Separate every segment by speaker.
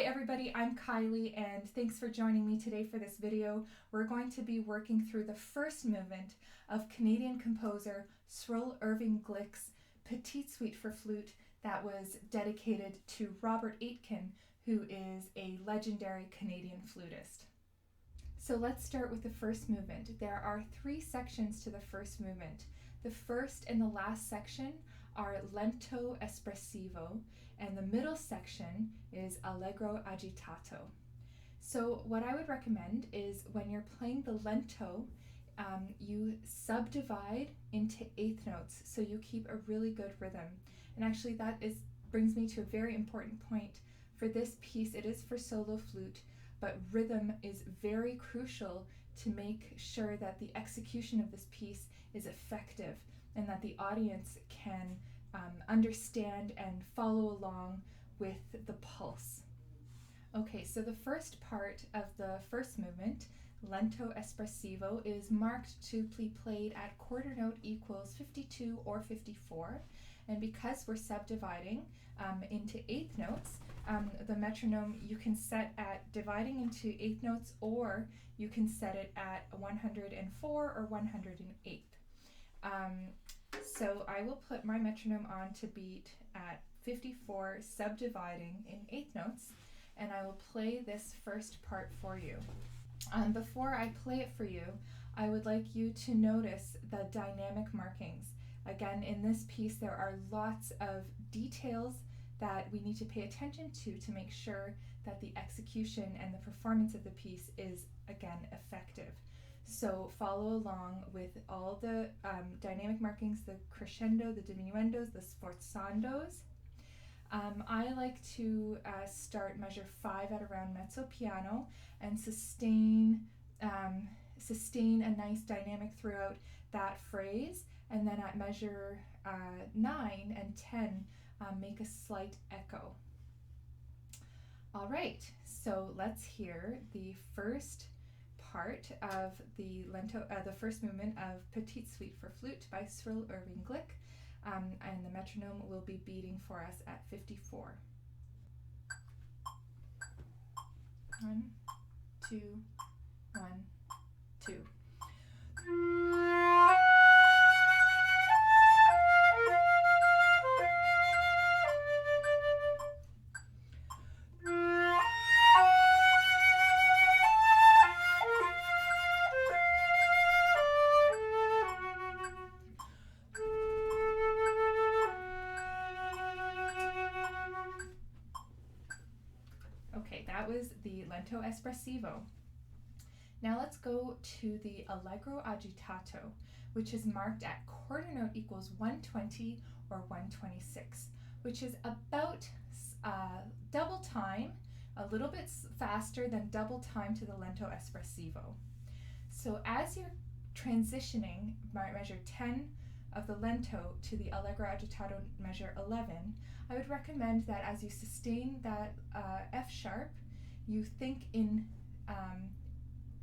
Speaker 1: everybody, I'm Kylie and thanks for joining me today for this video. We're going to be working through the first movement of Canadian composer Srul Irving Glick's Petite Suite for flute that was dedicated to Robert Aitken, who is a legendary Canadian flutist. So let's start with the first movement. There are 3 sections to the first movement. The first and the last section are lento, espressivo, and the middle section is Allegro agitato. So what I would recommend is when you're playing the lento, you subdivide into eighth notes so you keep a really good rhythm. And actually brings me to a very important point. For this piece, it is for solo flute, but rhythm is very crucial to make sure that the execution of this piece is effective and that the audience can understand and follow along with the pulse. Okay, so the first part of the first movement, lento espressivo, is marked to be played at quarter note equals 52 or 54. And because we're subdividing into eighth notes, the metronome you can set at dividing into eighth notes, or you can set it at 104 or 108. So I will put my metronome on to beat at 54, subdividing in eighth notes, and I will play this first part for you. Before I play it for you, I would like you to notice the dynamic markings. Again, in this piece there are lots of details that we need to pay attention to make sure that the execution and the performance of the piece is, again, effective. So follow along with all the dynamic markings, the crescendo, the diminuendos, the sforzandos. I like to start measure 5 at around mezzo piano and sustain a nice dynamic throughout that phrase, and then at measure 9 and 10 make a slight echo. All right, so let's hear the first part of the lento, the first movement of Petite Suite for flute by Srul Irving Glick, and the metronome will be beating for us at 54. 1, 2, 1, 2. Okay, that was the lento espressivo. Now let's go to the Allegro agitato, which is marked at quarter note equals 120 or 126, which is about double time, a little bit faster than double time to the lento espressivo. So as you're transitioning measure 10 of the lento to the Allegro agitato measure 11, I would recommend that as you sustain that F sharp, you think in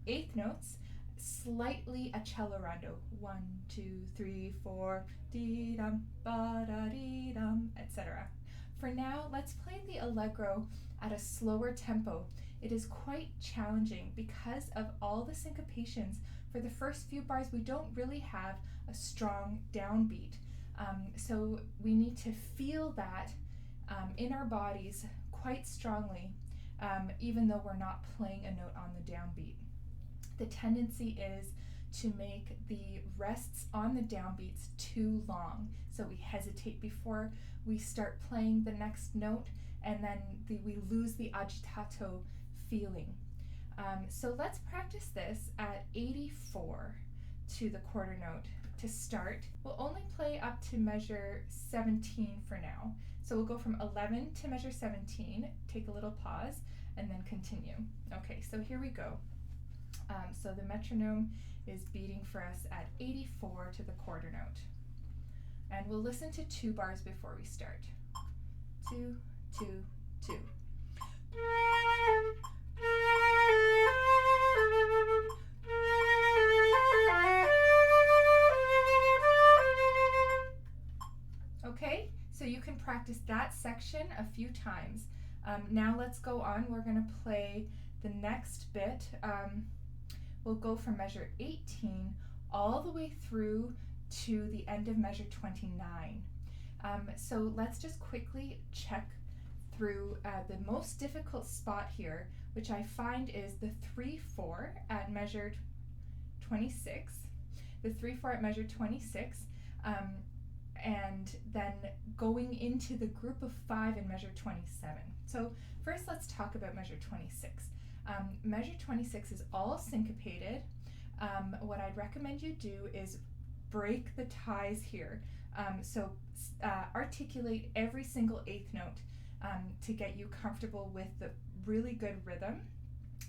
Speaker 1: eighth notes, slightly accelerando. 1, 2, 3, 4, dee dum, ba da dee dum, etc. For now, let's play the Allegro at a slower tempo. It is quite challenging because of all the syncopations. For the first few bars, we don't really have a strong downbeat. So we need to feel that in our bodies quite strongly, even though we're not playing a note on the downbeat. The tendency is to make the rests on the downbeats too long. So we hesitate before we start playing the next note, and then we lose the agitato feeling. So let's practice this at 84 to the quarter note. To start, we'll only play up to measure 17 for now. So we'll go from 11 to measure 17, take a little pause, and then continue. Okay, so here we go. So the metronome is beating for us at 84 to the quarter note. And we'll listen to 2 bars before we start. 2, 2, 2. Okay, so you can practice that section a few times. Now let's go on. We're going to play the next bit. We'll go from measure 18 all the way through to the end of measure 29. So let's just quickly check through the most difficult spot here, which I find is the 3-4 at measure 26. The 3-4 at measure 26, and then going into the group of 5 in measure 27. So first let's talk about measure 26. Measure 26 is all syncopated. What I'd recommend you do is break the ties here. Articulate every single eighth note to get you comfortable with the really good rhythm.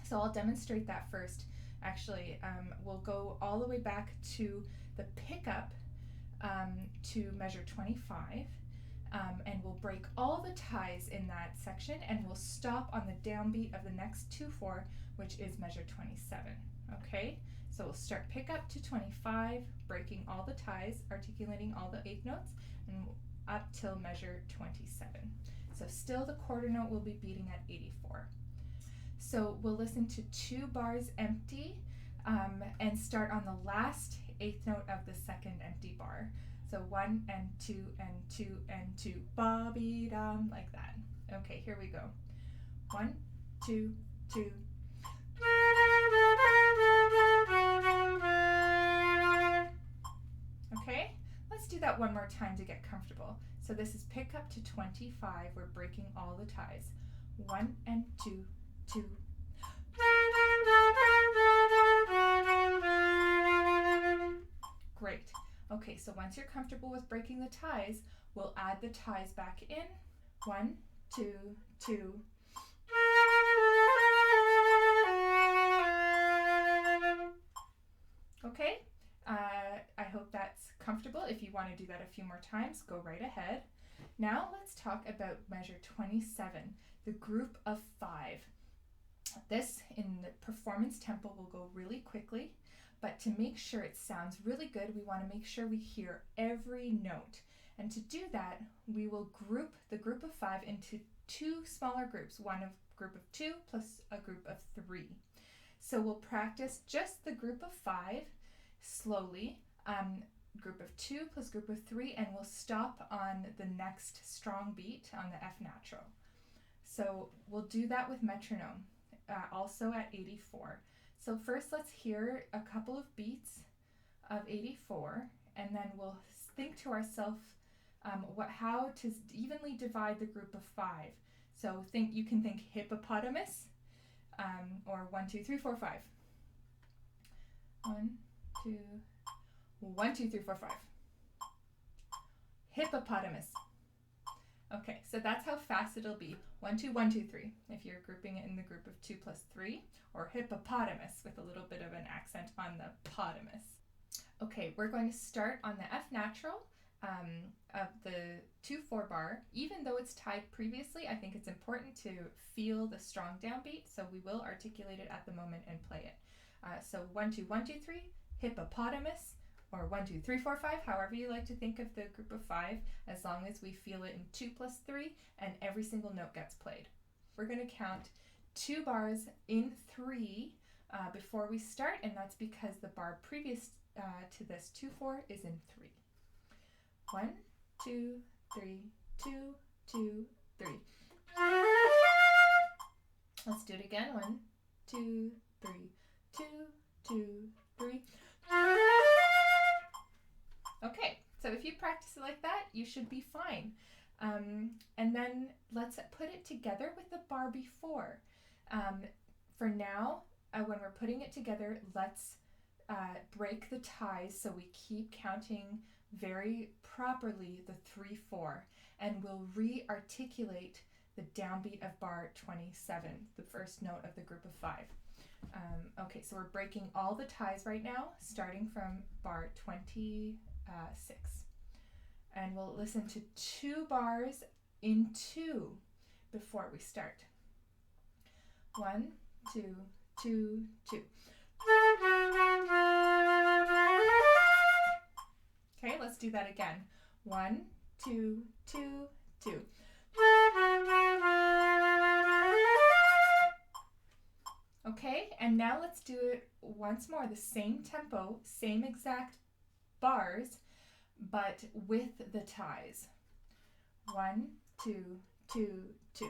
Speaker 1: So I'll demonstrate that first. Actually, we'll go all the way back to the pickup to measure 25, and we'll break all the ties in that section, and we'll stop on the downbeat of the next 2-4, which is measure 27. Okay, so we'll start pickup to 25, breaking all the ties, articulating all the eighth notes, and up till measure 27. So still the quarter note will be beating at 84. So we'll listen to 2 bars empty and start on the last eighth note of the second empty bar. So 1 and 2 and 2 and 2, ba-be-dum, like that. Okay, here we go. 1, 2, 2. Okay, let's do that one more time to get comfortable. So this is pick up to 25. We're breaking all the ties. 1 and 2, 2. Great. Okay, so once you're comfortable with breaking the ties, we'll add the ties back in. 1, 2, 2. Okay, I hope that's comfortable. If you want to do that a few more times, go right ahead. Now let's talk about measure 27, the group of 5. This, in the performance tempo, will go really quickly, but to make sure it sounds really good, we want to make sure we hear every note. And to do that, we will group the group of 5 into 2 smaller groups, one of group of 2 plus a group of 3. So we'll practice just the group of 5 slowly, group of 2 plus group of 3, and we'll stop on the next strong beat on the F natural. So we'll do that with metronome, also at 84. So first let's hear a couple of beats of 84, and then we'll think to ourselves how to evenly divide the group of 5. So you can think hippopotamus, or 1, 2, 3, 4, 5. 1, 2, 1, 2, 3, 4, 5. Hippopotamus. Okay, so that's how fast it'll be. 1, 2, 1, 2, 3. If you're grouping it in the group of 2 plus 3, or hippopotamus with a little bit of an accent on the potamus. Okay, we're going to start on the F natural of the 2-4 bar. Even though it's tied previously, I think it's important to feel the strong downbeat, so we will articulate it at the moment and play it. So 1, 2, 1, 2, 3, hippopotamus, or 1, 2, 3, 4, 5, however you like to think of the group of 5, as long as we feel it in 2 plus 3 and every single note gets played. We're going to count 2 bars in 3 before we start, and that's because the bar previous to this 2-4 is in 3. 1, 2, 3, 2, 2, 3. Let's do it again. 1, 2, 3, 2, 2, 3. Okay, so if you practice it like that, you should be fine. And then let's put it together with the bar before. For now, when we're putting it together, let's break the ties so we keep counting very properly the 3-4, and we'll re-articulate the downbeat of bar 27, the first note of the group of 5. Okay, so we're breaking all the ties right now, starting from bar 26. And we'll listen to 2 bars in 2 before we start. 1, 2, 2, 2. Okay, let's do that again. 1, 2, 2, 2. Okay, and now let's do it once more, the same tempo, same exact bars, but with the ties. 1, 2, 2, 2.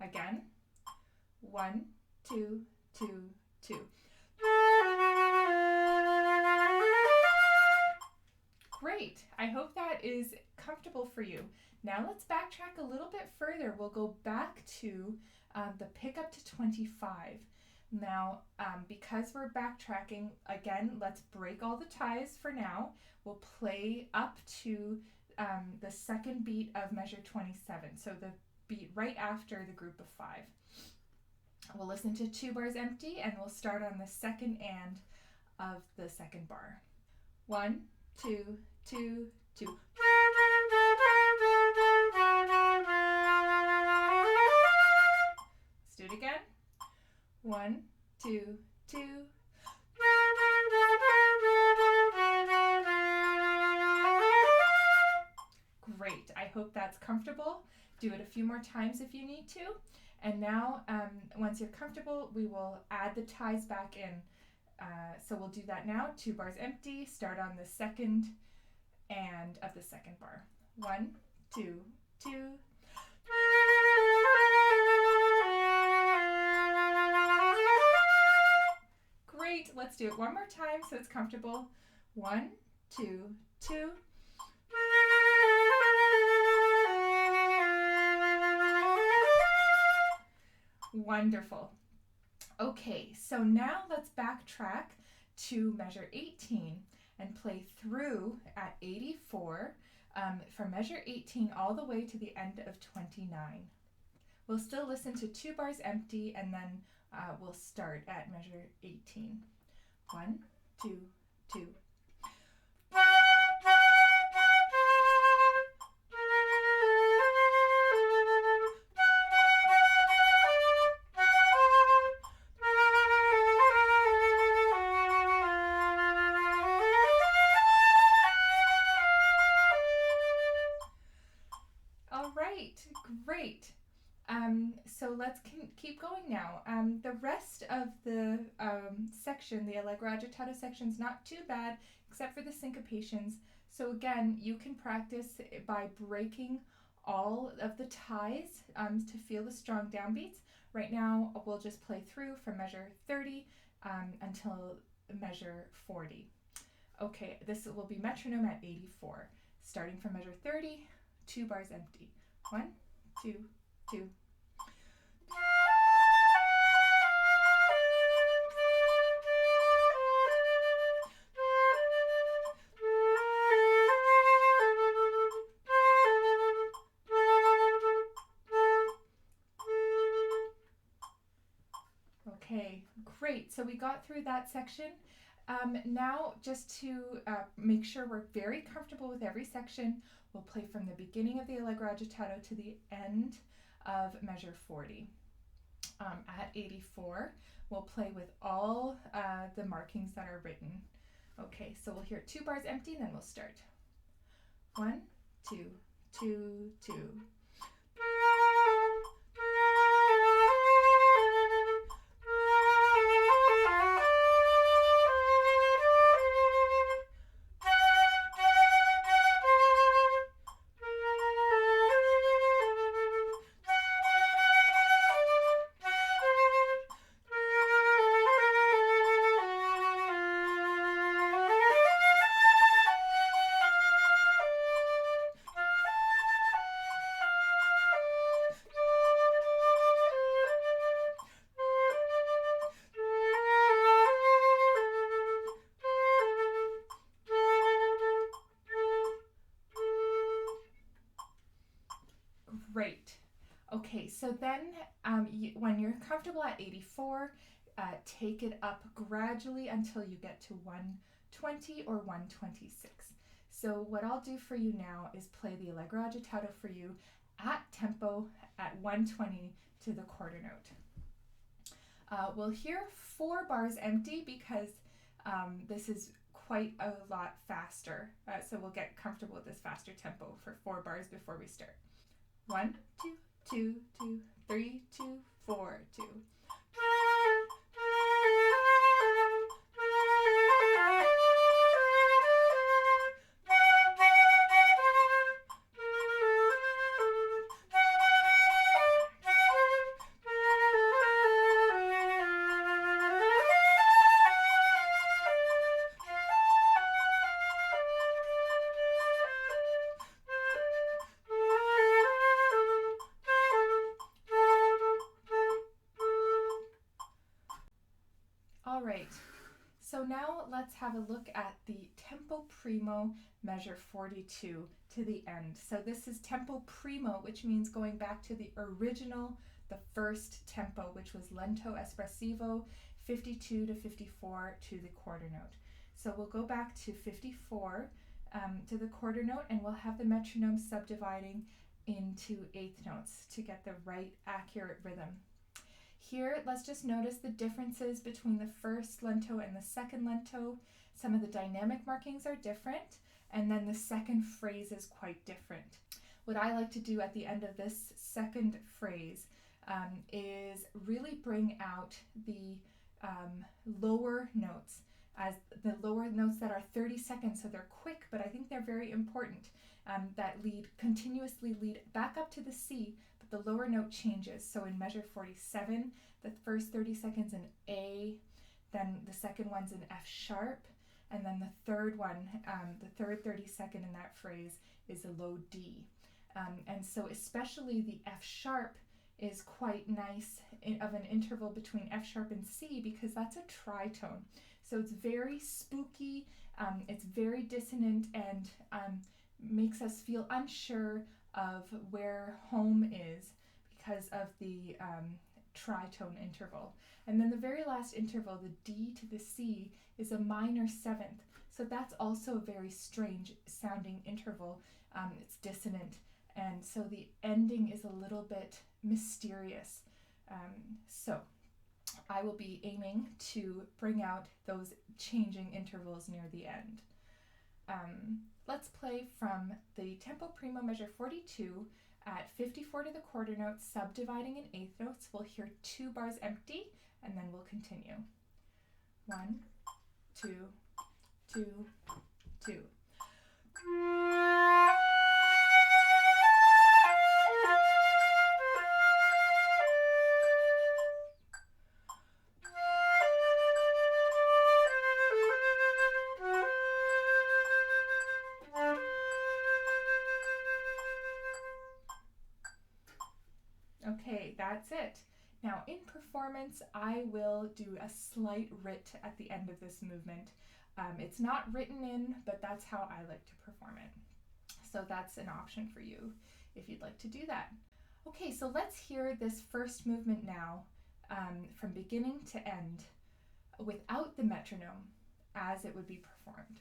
Speaker 1: Again. 1, 2, 2, 2. Great. I hope that is comfortable for you. Now let's backtrack a little bit further. We'll go back to the pick up to 25. Now, because we're backtracking, again, let's break all the ties for now. We'll play up to the second beat of measure 27, so the beat right after the group of 5. We'll listen to 2 bars empty, and we'll start on the second and of the second bar. 1, 2, 2, 2. Let's do it again. 1, 2, 2. Great. I hope that's comfortable. Do it a few more times if you need to. And now, once you're comfortable, we will add the ties back in. So we'll do that now. 2 bars empty. Start on the second and of the second bar. 1, 2, 2. Great. Let's do it one more time so it's comfortable. 1, 2, 2. Wonderful. Okay, so now let's backtrack to measure 18 and play through at 84 from measure 18 all the way to the end of 29. We'll still listen to 2 bars empty, and then we'll start at measure 18. 1, 2, 2. Great. So let's keep going now. The rest of the section, the Allegro agitato section, is not too bad, except for the syncopations. So again, you can practice by breaking all of the ties to feel the strong downbeats. Right now, we'll just play through from measure 30 until measure 40. Okay, this will be metronome at 84. Starting from measure 30, 2 bars empty. 1, 2, 2. Okay, great. So we got through that section. Now, just to make sure we're very comfortable with every section, we'll play from the beginning of the Allegro agitato to the end of measure 40. At 84, we'll play with all the markings that are written. Okay, so we'll hear 2 bars empty, then we'll start. 1, 2, 2, 2. Great. Okay, so then when you're comfortable at 84, take it up gradually until you get to 120 or 126. So what I'll do for you now is play the Allegro agitato for you at tempo at 120 to the quarter note. We'll hear 4 bars empty because this is quite a lot faster. So we'll get comfortable with this faster tempo for 4 bars before we start. 1, 2, 2, 2, 3, 2, 4, 2. All right, so now let's have a look at the tempo primo measure 42 to the end. So this is tempo primo, which means going back to the original, the first tempo, which was lento espressivo, 52 to 54 to the quarter note. So we'll go back to 54 to the quarter note, and we'll have the metronome subdividing into eighth notes to get the right accurate rhythm. Here, let's just notice the differences between the first lento and the second lento. Some of the dynamic markings are different, and then the second phrase is quite different. What I like to do at the end of this second phrase is really bring out the lower notes, as the lower notes that are 30 seconds, so they're quick, but I think they're very important, that continuously lead back up to the C, but the lower note changes. So in measure 47, the first 30 seconds in A, then the second one's in F sharp, and then the third one, the third 32nd in that phrase is a low D. And so especially the F sharp is quite nice of an interval between F sharp and C, because that's a tritone. So it's very spooky, it's very dissonant, and makes us feel unsure of where home is because of the tritone interval. And then the very last interval, the D to the C, is a minor seventh. So that's also a very strange sounding interval. It's dissonant, and so the ending is a little bit mysterious. So I will be aiming to bring out those changing intervals near the end. Let's play from the tempo primo measure 42 at 54 to the quarter note, subdividing in eighth notes. We'll hear 2 bars empty, and then we'll continue. 1, 2, 2, 2. Okay, that's it. Now in performance, I will do a slight writ at the end of this movement. It's not written in, but that's how I like to perform it. So that's an option for you if you'd like to do that. Okay, so let's hear this first movement now from beginning to end without the metronome as it would be performed.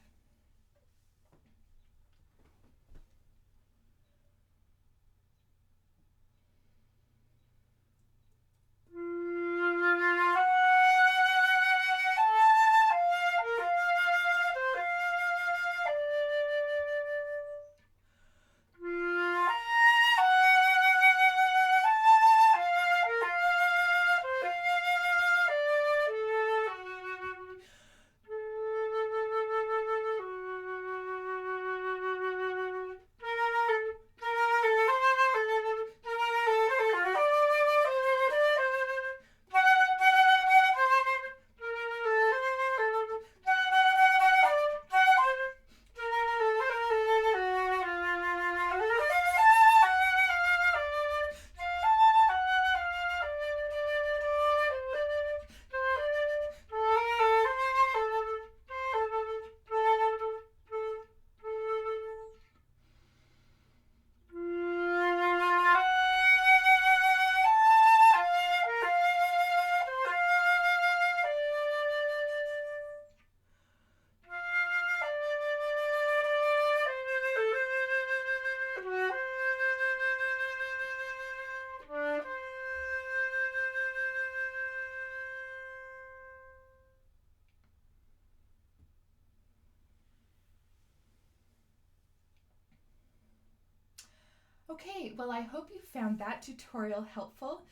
Speaker 1: Okay, well I hope you found that tutorial helpful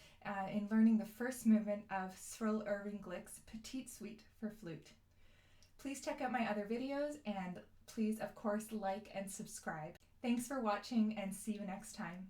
Speaker 1: in learning the first movement of Srul Irving Glick's Petite Suite for flute. Please check out my other videos and please of course like and subscribe. Thanks for watching and see you next time.